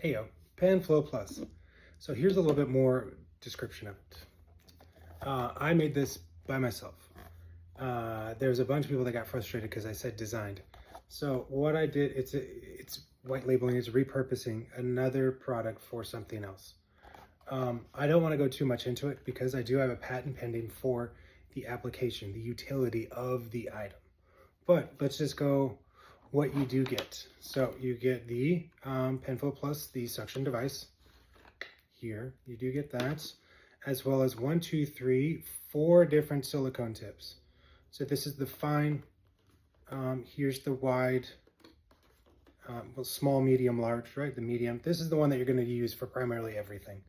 Heyo, PenFlow Plus. So here's a little bit more description of it. I made this by myself. There's a bunch of people that got frustrated because I said designed. So what I did, it's white labeling, it's repurposing another product for something else. I don't want to go too much into it because I do have a patent pending for the application, the utility of the item. But let's just go what you do get. So you get the PenFlow Plus, the suction device. Here, you do get that, as well as 4 different silicone tips. So this is the fine, here's the wide, well, small, medium, large, right? The medium. This is the one that you're going to use for primarily everything.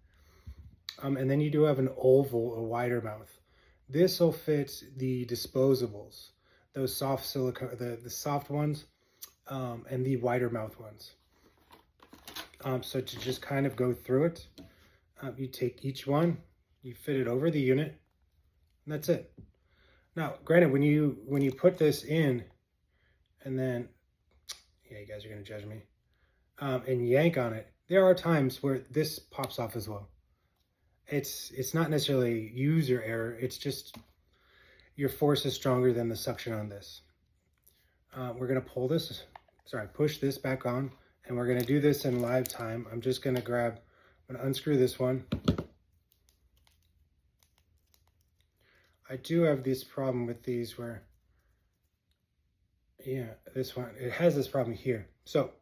And then you do have an oval, a wider mouth. This will fit the disposables, those soft silicone, the soft ones, and the wider mouth ones. So to just kind of go through it, you take each one, you fit it over the unit, and that's it. Now, granted, when you put this in, and then, yeah, you guys are gonna judge me, and yank on it, there are times where this pops off as well. It's not necessarily user error, it's just your force is stronger than the suction on this. We're gonna push this back on, and we're gonna do this in live time. I'm gonna unscrew this one. I do have this problem with these where, yeah, this one, it has this problem here. So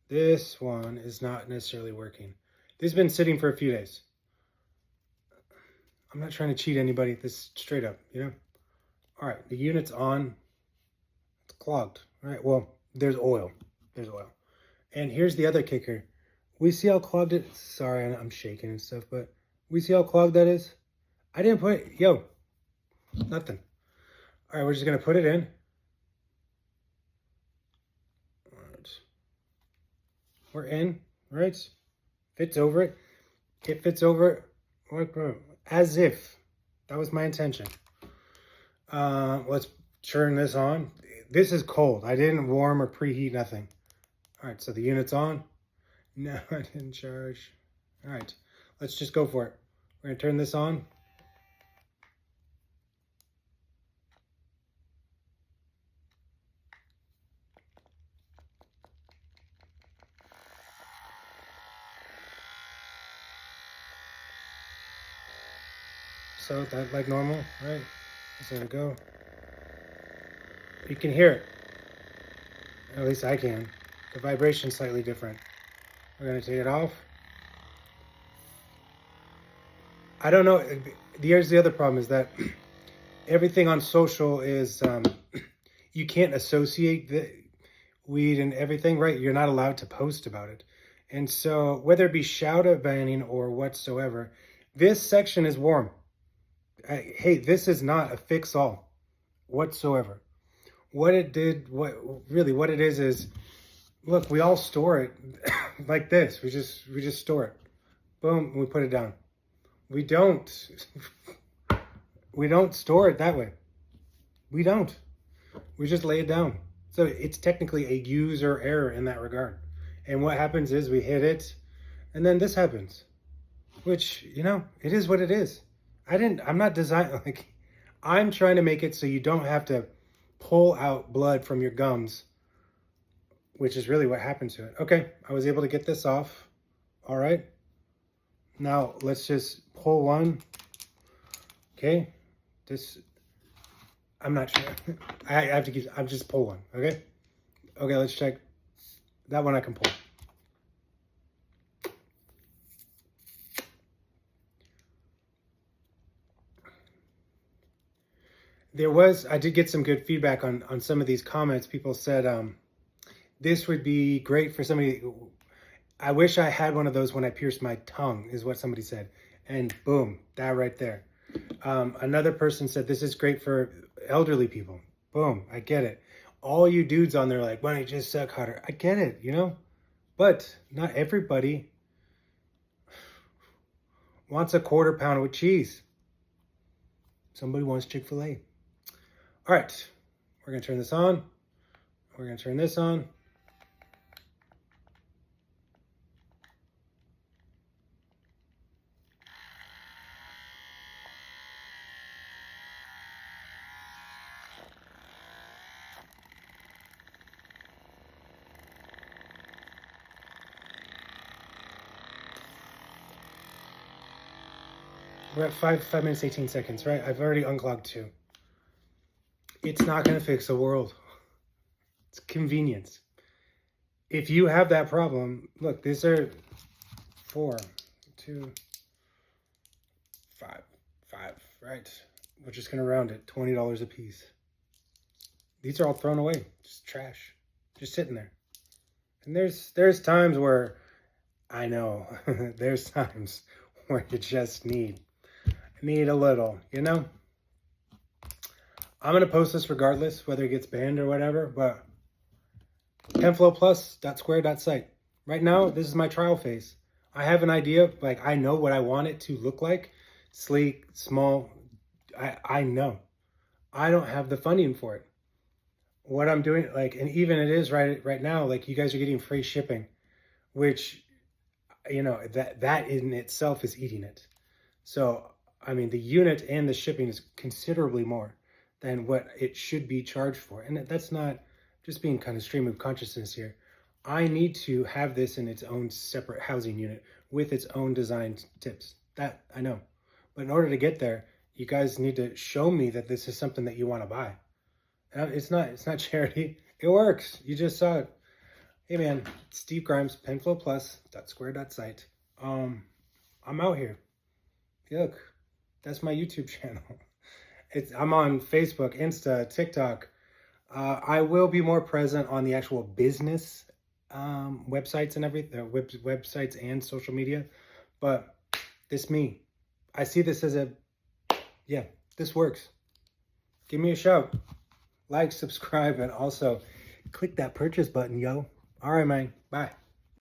this one is not necessarily working. This has been sitting for a few days. I'm not trying to cheat anybody, this straight up, you know? All right, the unit's on, it's clogged. All right, well, there's oil. And here's the other kicker. We see how clogged it is. Sorry, I'm shaking and stuff, but we see how clogged that is? I didn't put it, nothing. All right, we're just gonna put it in. All right. We're in, right? Fits over it. It fits over it as if that was my intention. Let's turn this on. This is cold. I didn't warm or preheat, nothing. All right, so the unit's on. No, I didn't charge. All right, let's just go for it. We're gonna turn this on. So that like normal, right? Let's let it go. You can hear it. At least I can. The vibration's slightly different. We're gonna take it off. I don't know. Here's the other problem is that everything on social is, you can't associate the weed and everything, right? You're not allowed to post about it. And so whether it be shout-out banning or whatsoever, this section is warm. Hey, this is not a fix-all whatsoever. What it is, look, we all store it like this. We just store it. Boom, we put it down. We don't store it that way. We don't. We just lay it down. So it's technically a user error in that regard. And what happens is we hit it, and then this happens. Which, it is what it is. I'm not designing, I'm trying to make it so you don't have to pull out blood from your gums, which is really what happened to it. Okay, I was able to get this off. All right. Now let's just pull one. Okay, I'm not sure. I'm just pull one. Okay, let's check. That one I can pull. I did get some good feedback on some of these comments. People said, this would be great for somebody. I wish I had one of those when I pierced my tongue, is what somebody said. And boom, that right there. Another person said, this is great for elderly people. Boom, I get it. All you dudes on there like, why don't you just suck harder? I get it, But not everybody wants a quarter pounder with cheese. Somebody wants Chick-fil-A. All right, we're gonna turn this on. We're gonna turn this on. We're at 5 minutes, 18 seconds, right? I've already unclogged 2. It's not going to fix the world. It's convenience. If you have that problem, look, these are 4, 2, 5, right? We're just going to round it, $20 a piece. These are all thrown away, just trash, just sitting there. And there's times where, I know, there's times where you just need a little, you know? I'm going to post this regardless, whether it gets banned or whatever, but PenFlow Plus .square.site. Right now, this is my trial phase. I have an idea, like I know what I want it to look like. Sleek, small, I know. I don't have the funding for it. What I'm doing, like, and even it is right now, like you guys are getting free shipping, which, you know, that in itself is eating it. So, I mean, the unit and the shipping is considerably more than what it should be charged for. And that's not just being kind of stream of consciousness here. I need to have this in its own separate housing unit with its own design tips. That I know. But in order to get there, you guys need to show me that this is something that you want to buy. It's not charity. It works. You just saw it. Hey man, Steve Grimes, PenFlow Plus .square.site. I'm out here. Look, that's my YouTube channel. I'm on Facebook, Insta, TikTok. I will be more present on the actual business websites and everything, websites and social media. But this me. I see this as yeah, this works. Give me a shout. Like, subscribe, and also click that purchase button, yo. All right, man. Bye.